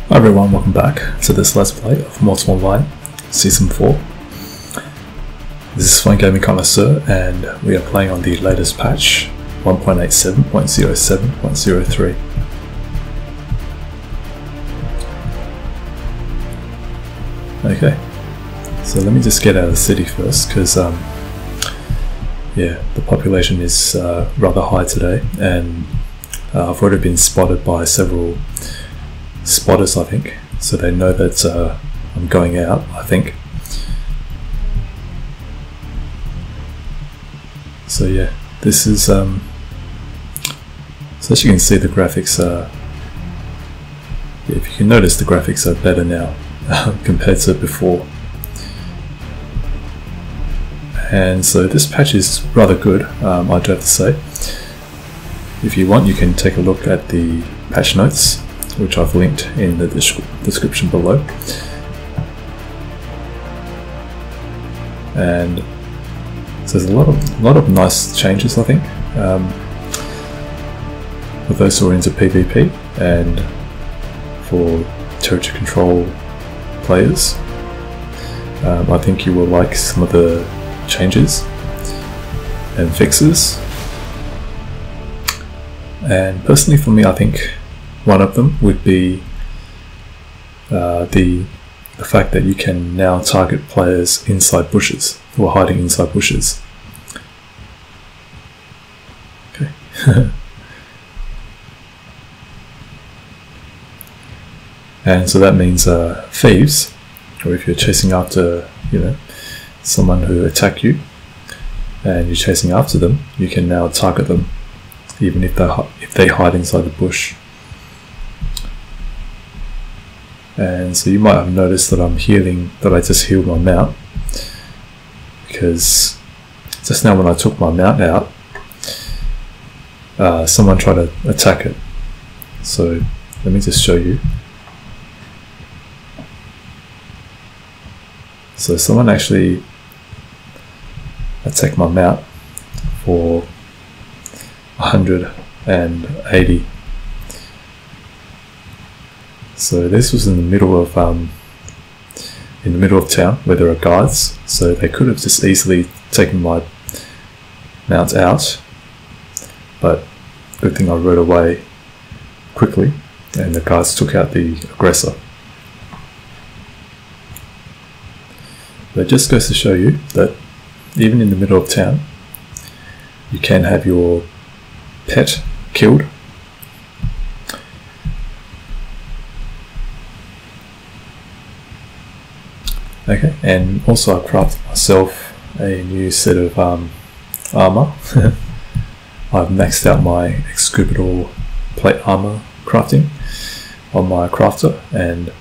Hi everyone, welcome back to this Let's Play of Mortal Online Season 4. This is Fun Gaming Connoisseur and we are playing on the latest patch 1.87.07.03. Okay, so let me just get out of the city first because yeah, the population is rather high today, and I've already been spotted by several spotters, I think, so they know that I'm going out, I think. So yeah, this is so as you can see, the graphics are, if you can notice, the graphics are better now compared to before. And so this patch is rather good, I do have to say. If you want, you can take a look at the patch notes, which I've linked in the description below. And so there's a lot of nice changes, I think, for those who are into PvP and for territory control players. I think you will like some of the changes and fixes. And personally, for me, I think one of them would be the fact that you can now target players inside bushes, who are hiding inside bushes. Okay. And so that means thieves, or if you're chasing after, someone who attack you, and you're chasing after them, you can now target them, even if they hide inside the bush. And so you might have noticed that I'm healing, that I just healed my mount, because just now when I took my mount out, someone tried to attack it. So let me just show you. So someone actually attacked my mount for 180. So this was in the middle of town where there are guards, so they could have just easily taken my mount out, but good thing I rode away quickly and the guards took out the aggressor. But it just goes to show you that even in the middle of town, you can have your pet killed. Okay, and also I crafted myself a new set of armour. I've maxed out my Excubitor plate armour crafting on my crafter, and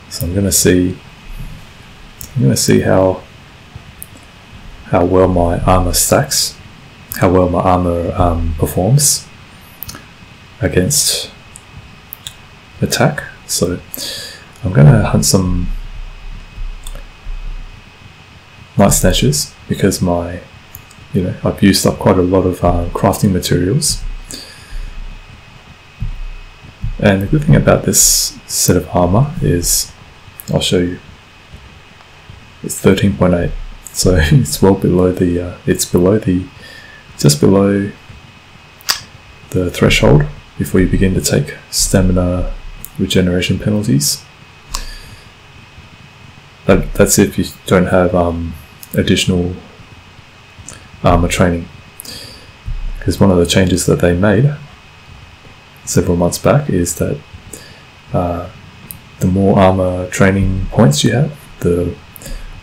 so I'm gonna see how well my armour stacks, how well my armour performs against attack. So I'm gonna hunt some night snatchers, because I've used up quite a lot of crafting materials. And the good thing about this set of armor is, I'll show you, it's 13.8, so it's well below the just below the threshold before you begin to take stamina regeneration penalties. That's if you don't have additional armor training, because one of the changes that they made several months back is that the more armor training points you have, the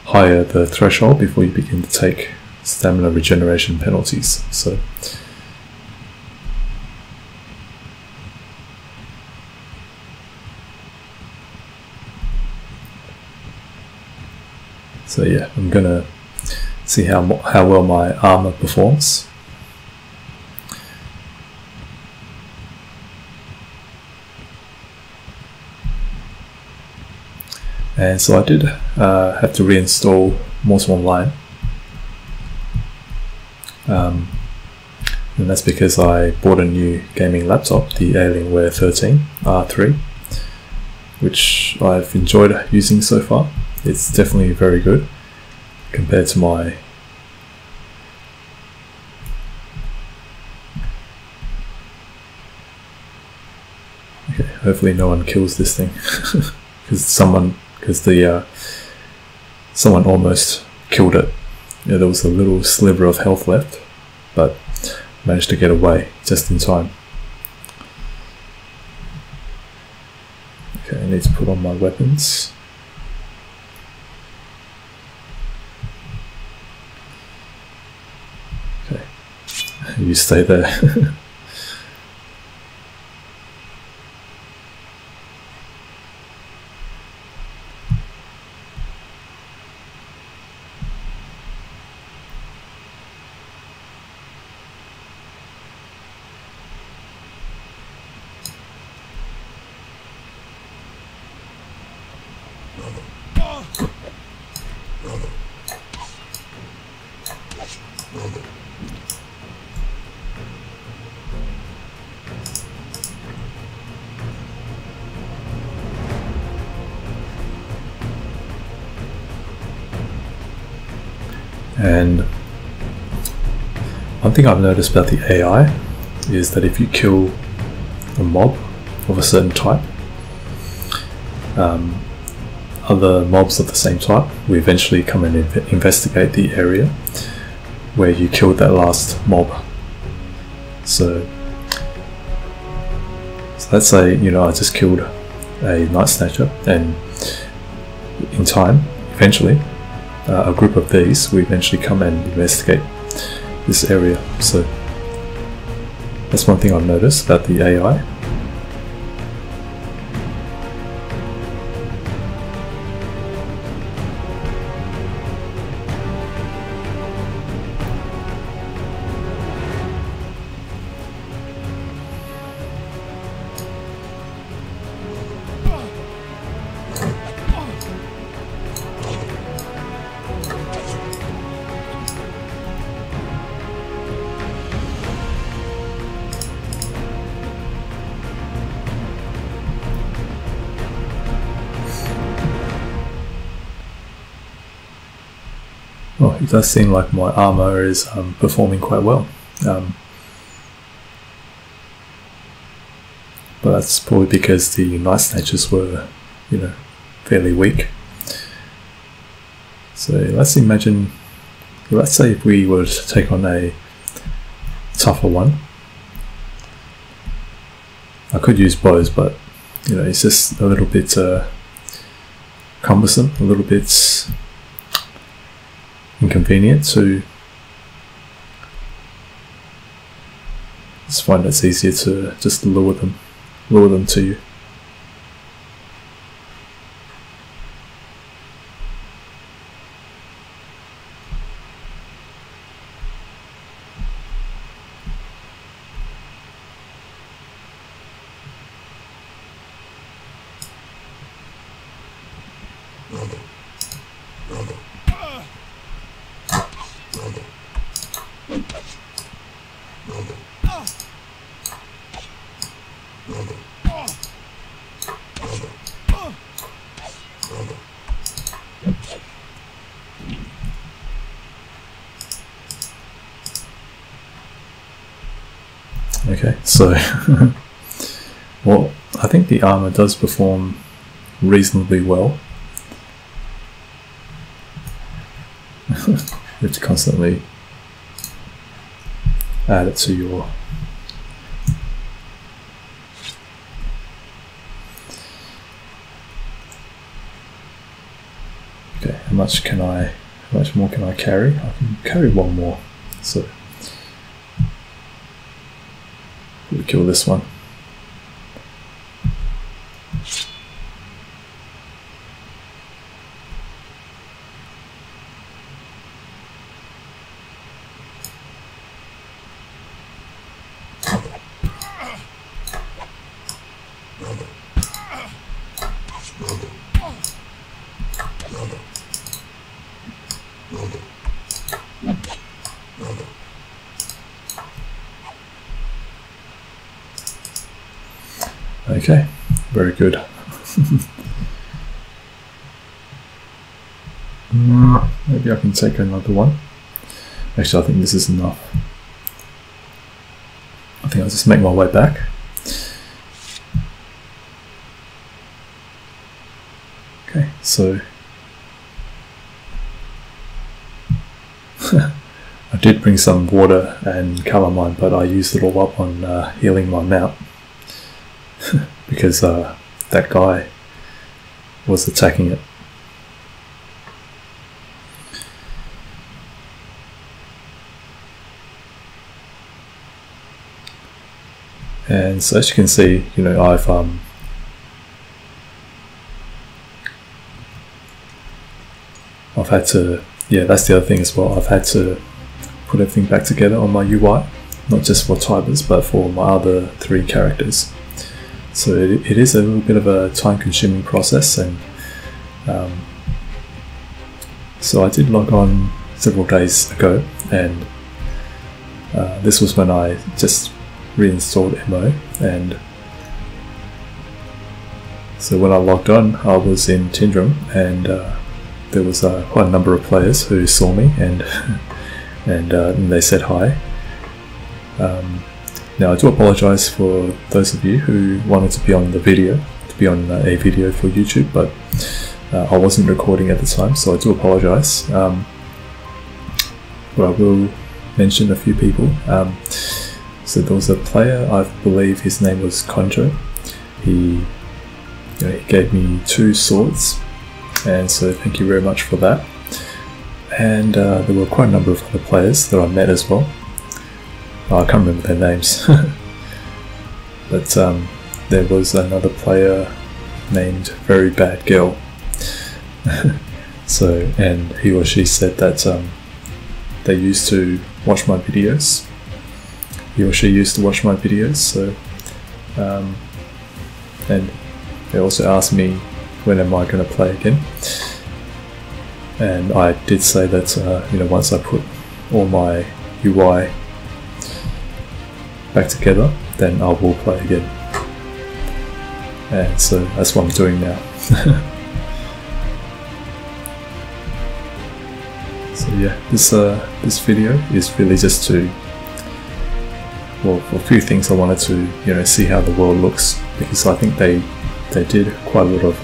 higher the threshold before you begin to take stamina regeneration penalties. So yeah, I'm gonna see how well my armor performs. And so I did have to reinstall Mortal Online, and that's because I bought a new gaming laptop, the Alienware 13 R3, which I've enjoyed using so far. It's definitely very good compared to my hopefully no one kills this thing because someone almost killed it. Yeah, there was a little sliver of health left, but managed to get away just in time. Okay, I need to put on my weapons. Okay, you stay there. And one thing I've noticed about the AI is that if you kill a mob of a certain type, other mobs of the same type will eventually come and investigate the area where you killed that last mob. So let's say, you know, I just killed a Night Snatcher, and in time, eventually, a group of these will eventually come and investigate this area. So that's one thing I've noticed about the AI. Well, it does seem like my armor is performing quite well, but that's probably because the Night Snatchers were, you know, fairly weak. So let's say if we were to take on a tougher one. I could use bows, but you know, it's just a little bit cumbersome, a little bit inconvenient to just find it's easier to just lure them to you. Okay, so well, I think the armor does perform reasonably well. You have to constantly add it to your okay. How much more can I carry? I can carry one more. So we'll kill this one. Okay, very good. Maybe I can take another one. Actually, I think this is enough. I think I'll just make my way back. Okay, so I did bring some water and calamine, but I used it all up on healing my mount because that guy was attacking it. And so as you can see, you know, I've had to, yeah, that's the other thing as well. I've had to put everything back together on my UI, not just for Tibers, but for my other 3 characters. So it is a little bit of a time-consuming process, and so I did log on several days ago, and this was when I just reinstalled MO, and so when I logged on, I was in Tindrem, and there was quite a number of players who saw me, and and they said hi. Now I do apologise for those of you who wanted to be on the video, a video for YouTube, but I wasn't recording at the time, so I do apologise. But I will mention a few people. So there was a player, I believe his name was Conjo. He gave me 2 swords, and so thank you very much for that. And there were quite a number of other players that I met as well. I can't remember their names. But there was another player named Very Bad Girl. So, and he or she said that they used to watch my videos. He or she used to watch my videos, so and they also asked me when am I going to play again, and I did say that once I put all my UI back together, then I will play again, and so that's what I'm doing now. So yeah, this video is really just to, well, for a few things I wanted to see how the world looks, because I think they did quite a lot of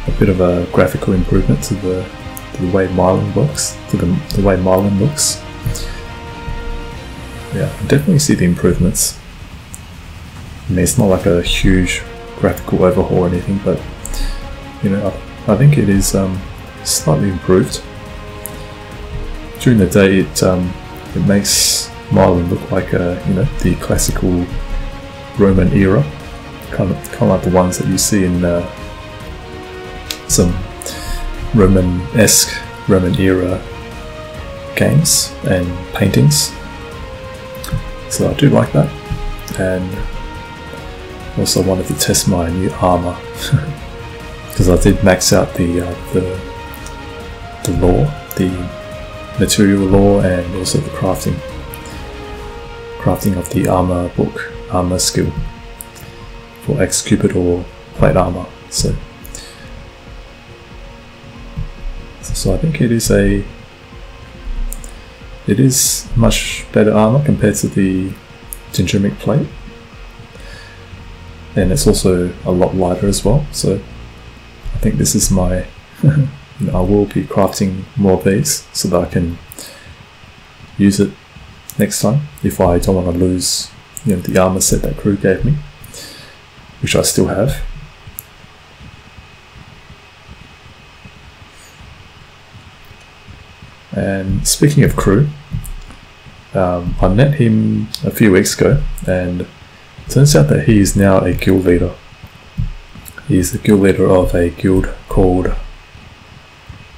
a bit of a graphical improvement to the way Marlin works, to the way Marlin looks. Yeah, I definitely see the improvements. I mean, it's not like a huge graphical overhaul or anything, but I think it is slightly improved. During the day, it makes Marlin look like the classical Roman era, kind of like the ones that you see in some Roman-esque, Roman era games and paintings. So I do like that, and also wanted to test my new armor because I did max out the lore, the material lore, and also the crafting of the armor book, armor skill for Excubitor plate armor. So I think it is much better armor compared to the Tindremic plate, and it's also a lot lighter as well. So I think this is my I will be crafting more of these so that I can use it next time if I don't want to lose the armor set that Crewe gave me, which I still have. And speaking of Crewe, I met him a few weeks ago, and it turns out that he is now a guild leader. He is the guild leader of a guild called,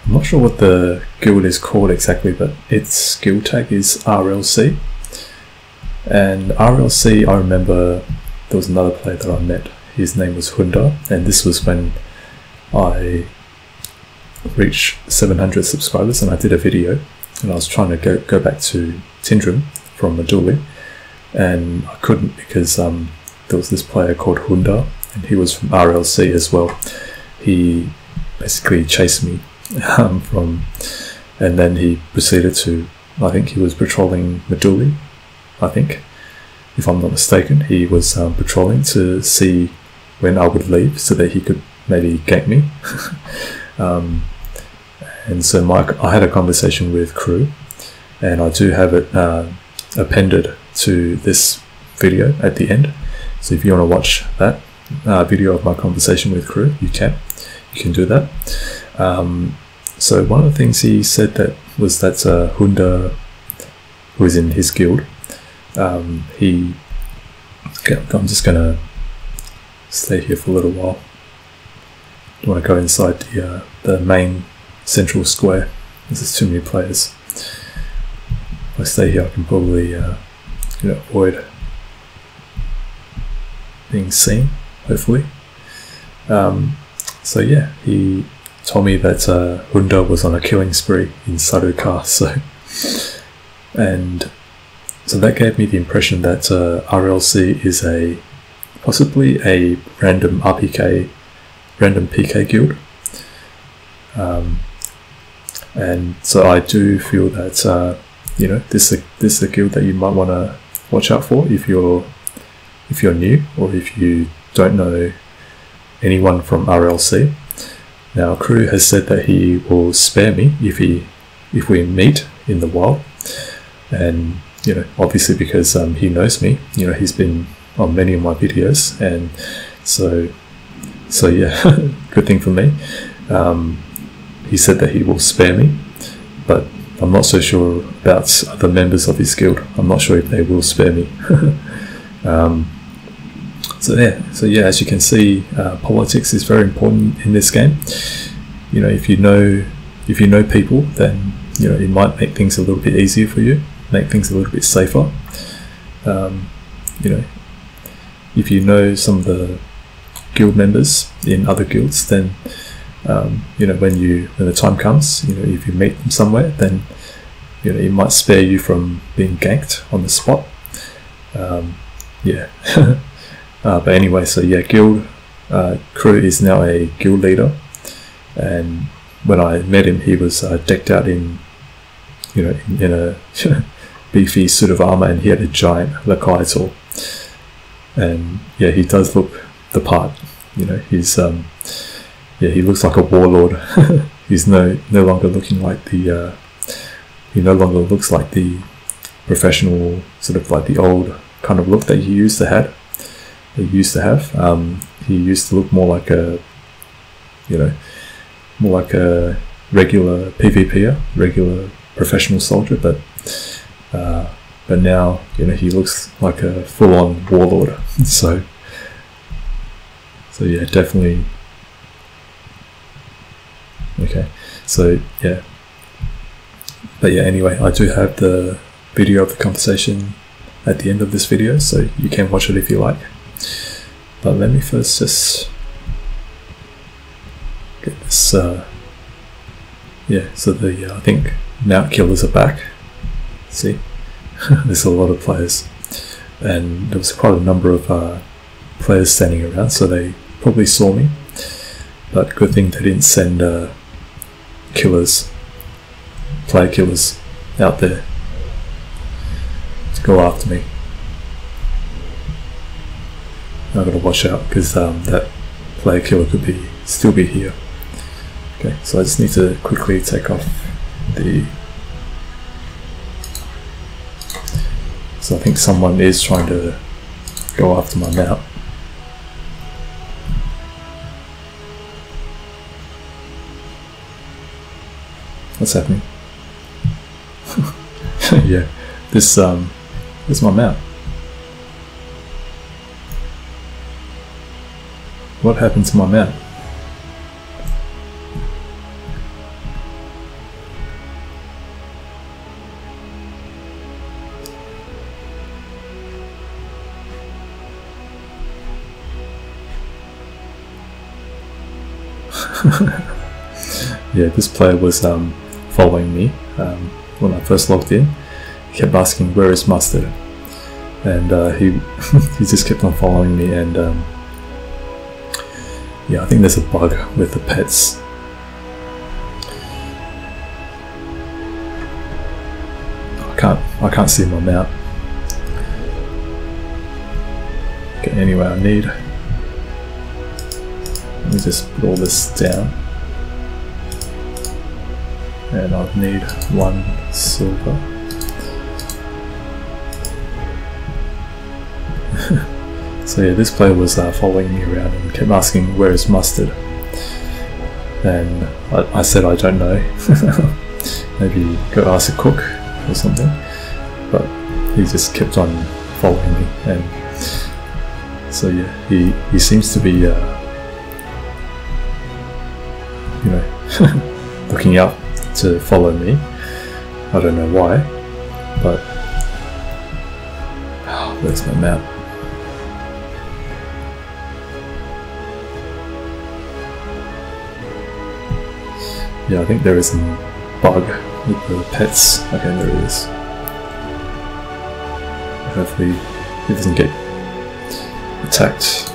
I'm not sure what the guild is called exactly, but its guild tag is RLC. And RLC, I remember there was another player that I met. His name was Hunda, and this was when I reached 700 subscribers, and I did a video, and I was trying to go back to Tindrem from Maduli, and I couldn't because there was this player called Hunda and he was from RLC as well. He basically chased me and then he proceeded to, I think he was patrolling Maduli, I think, if I'm not mistaken. He was patrolling to see when I would leave so that he could maybe gank me. And so I had a conversation with Crewe, and I do have it appended to this video at the end. So if you want to watch that video of my conversation with Crewe, you can do that. So one of the things he said that was that Hunda, who is in his guild, I'm just gonna stay here for a little while. I want to go inside the main central square. There's too many players. If I stay here, I can probably avoid being seen, hopefully. So yeah, he told me that Hunda was on a killing spree in Saruka, and so that gave me the impression that RLC is possibly a random PK guild, and so I do feel that this is a guild that you might want to watch out for if you're new, or if you don't know anyone from RLC. Now Crewe has said that he will spare me if we meet in the wild, and obviously because he knows me, he's been on many of my videos, and so yeah, good thing for me. He said that he will spare me, but I'm not so sure about other members of his guild. I'm not sure if they will spare me. So yeah, as you can see, politics is very important in this game. If you know people, then it might make things a little bit easier for you, make things a little bit safer. If you know some of the guild members in other guilds, then when the time comes, if you meet them somewhere, then it might spare you from being ganked on the spot. But anyway, so yeah, guild Crewe is now a guild leader, and when I met him, he was decked out in a beefy suit of armor, and he had a giant Lykiator, and yeah, he does look the part. He's he looks like a warlord. He's no longer looking like the he no longer looks like the professional, sort of like the old kind of look that he used to have. He used to look more like a regular PvPer, regular professional soldier, but now he looks like a full-on warlord. So yeah, definitely. Okay, so yeah, but yeah, anyway, I do have the video of the conversation at the end of this video, so you can watch it if you like. But let me first just get this. Yeah, so I think Mount Killers are back. See, there's a lot of players, and there was quite a number of players standing around, so they probably saw me. But good thing they didn't send player killers out there to go after me. I've got to watch out, because that player killer could still be here. Okay, so I just need to quickly take off the. So I think someone is trying to go after my mount. What's happening? Yeah, this is my mount. What happened to my mount? Yeah, this player was following me when I first logged in. He kept asking, "Where is Mustard?" And he he just kept on following me, and Yeah, I think there's a bug with the pets. I can't see my mount. Okay, anyway, I need... Let me just put all this down. And I need 1 silver. So yeah, this player was following me around and kept asking where is mustard, and I said I don't know. Maybe go ask a cook or something, but he just kept on following me, and so yeah, he seems to be you know, looking out to follow me. I don't know why, but where's my map? Yeah, I think there is some bug with the pets. Okay, there it is. Hopefully he doesn't get attacked.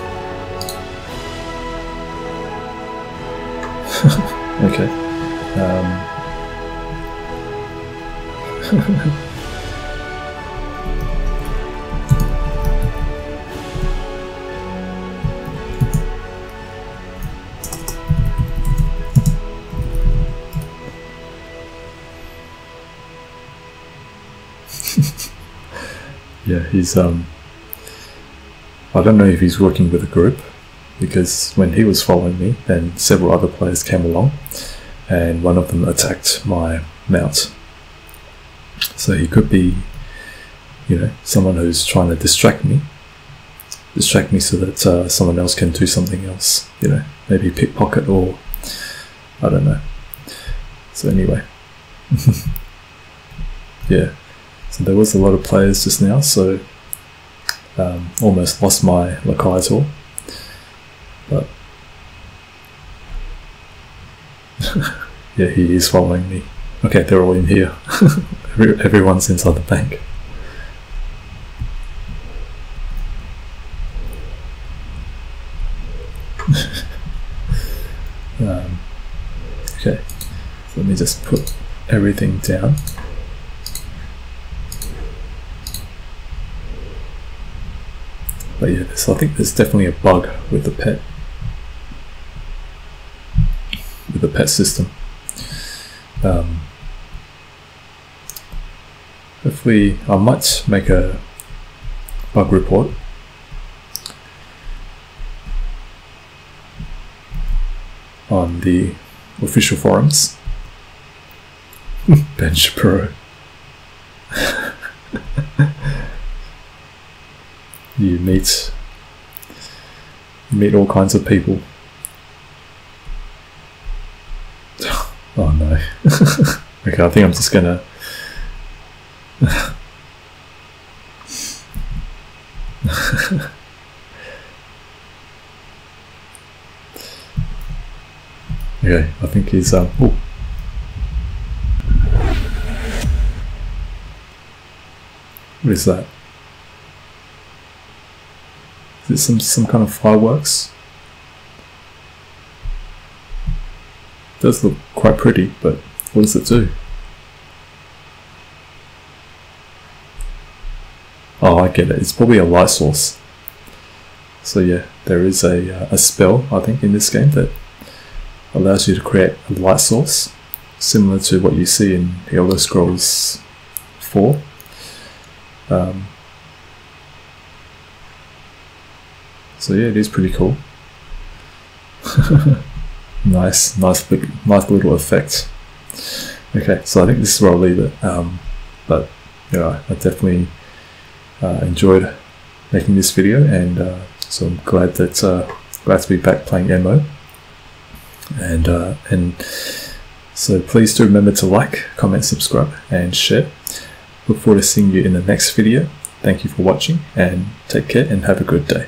Okay. Yeah, he's I don't know if he's working with a group, because when he was following me, then several other players came along, and one of them attacked my mount. So he could be, you know, someone who's trying to distract me so that someone else can do something else, you know, maybe pickpocket, or I don't know. So anyway, yeah. So there was a lot of players just now, so almost lost my Lykiator, but yeah, he is following me. Okay, they're all in here. Everyone's inside the bank. Okay, so let me just put everything down. But yeah, I think there's definitely a bug with the pet system. Hopefully, I might make a bug report on the official forums. Bench Pro. You meet all kinds of people. Oh no. Okay, I think I'm just gonna okay, I think he's oh. What is that? Is it some kind of fireworks? It does look quite pretty, but what does it do? Oh, I get it. It's probably a light source. So yeah, there is a spell, I think, in this game that allows you to create a light source, similar to what you see in Elder Scrolls 4. So yeah, it is pretty cool. nice little effect. Okay, so I think this is where I'll leave it. But you know, I definitely enjoyed making this video, and so I'm glad to be back playing MO. And so please do remember to like, comment, subscribe, and share. Look forward to seeing you in the next video. Thank you for watching, and take care and have a good day.